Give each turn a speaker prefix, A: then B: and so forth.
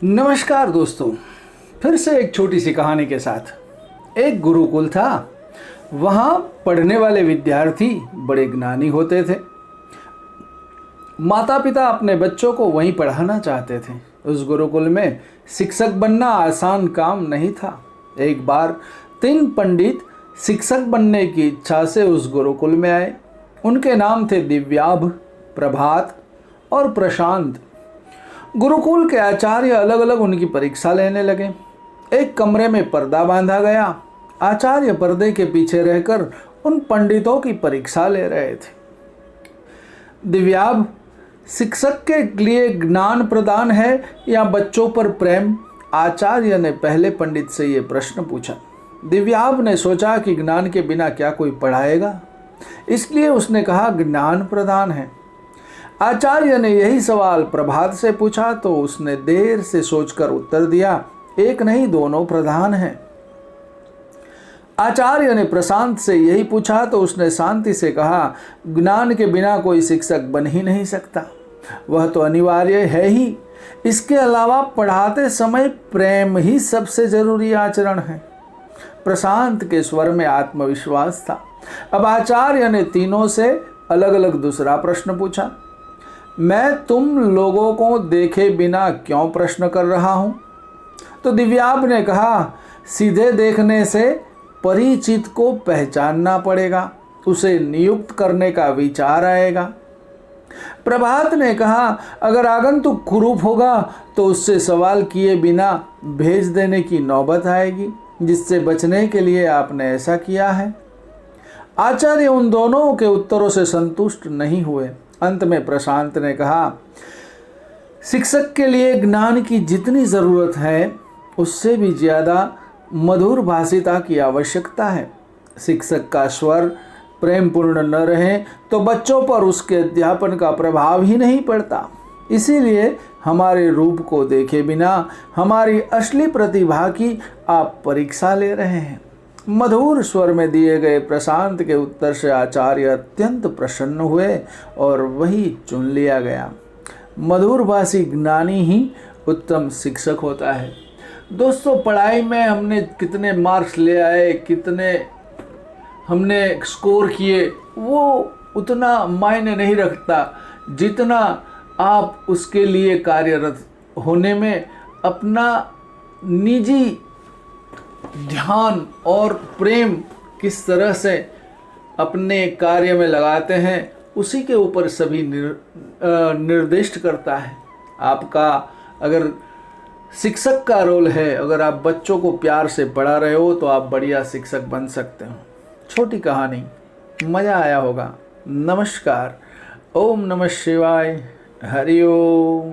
A: नमस्कार दोस्तों, फिर से एक छोटी सी कहानी के साथ। एक गुरुकुल था। वहाँ पढ़ने वाले विद्यार्थी बड़े ज्ञानी होते थे। माता पिता अपने बच्चों को वहीं पढ़ाना चाहते थे। उस गुरुकुल में शिक्षक बनना आसान काम नहीं था। एक बार 3 पंडित शिक्षक बनने की इच्छा से उस गुरुकुल में आए। उनके नाम थे दिव्याभ, प्रभात और प्रशांत। गुरुकुल के आचार्य अलग अलग उनकी परीक्षा लेने लगे। एक कमरे में पर्दा बांधा गया। आचार्य पर्दे के पीछे रहकर उन पंडितों की परीक्षा ले रहे थे। दिव्याभ, शिक्षक के लिए ज्ञान प्रदान है या बच्चों पर प्रेम? आचार्य ने पहले पंडित से ये प्रश्न पूछा। दिव्याभ ने सोचा कि ज्ञान के बिना क्या कोई पढ़ाएगा, इसलिए उसने कहा ज्ञान प्रदान है। आचार्य ने यही सवाल प्रभात से पूछा तो उसने देर से सोचकर उत्तर दिया, एक नहीं दोनों प्रधान हैं। आचार्य ने प्रशांत से यही पूछा तो उसने शांति से कहा, ज्ञान के बिना कोई शिक्षक बन ही नहीं सकता, वह तो अनिवार्य है ही। इसके अलावा पढ़ाते समय प्रेम ही सबसे जरूरी आचरण है। प्रशांत के स्वर में आत्मविश्वास था। अब आचार्य ने तीनों से अलग अलग दूसरा प्रश्न पूछा, मैं तुम लोगों को देखे बिना क्यों प्रश्न कर रहा हूं? तो दिव्याभ ने कहा, सीधे देखने से परिचित को पहचानना पड़ेगा, उसे नियुक्त करने का विचार आएगा। प्रभात ने कहा, अगर आगंतुक कुरूप होगा तो उससे सवाल किए बिना भेज देने की नौबत आएगी, जिससे बचने के लिए आपने ऐसा किया है। आचार्य उन दोनों के उत्तरों से संतुष्ट नहीं हुए। अंत में प्रशांत ने कहा, शिक्षक के लिए ज्ञान की जितनी ज़रूरत है उससे भी ज़्यादा मधुर भाषिता की आवश्यकता है। शिक्षक का स्वर प्रेमपूर्ण न रहे तो बच्चों पर उसके अध्यापन का प्रभाव ही नहीं पड़ता। इसीलिए हमारे रूप को देखे बिना हमारी असली प्रतिभा की आप परीक्षा ले रहे हैं। मधुर स्वर में दिए गए प्रशांत के उत्तर से आचार्य अत्यंत प्रसन्न हुए और वही चुन लिया गया। मधुरभाषी ज्ञानी ही उत्तम शिक्षक होता है। दोस्तों, पढ़ाई में हमने कितने मार्क्स ले आए, कितने हमने स्कोर किए, वो उतना मायने नहीं रखता जितना आप उसके लिए कार्यरत होने में अपना निजी ध्यान और प्रेम किस तरह से अपने कार्य में लगाते हैं, उसी के ऊपर सभी निर्दिष्ट करता है। आपका अगर शिक्षक का रोल है, अगर आप बच्चों को प्यार से पढ़ा रहे हो तो आप बढ़िया शिक्षक बन सकते हो। छोटी कहानी, मज़ा आया होगा। नमस्कार। ओम नमः शिवाय। हरि ओम।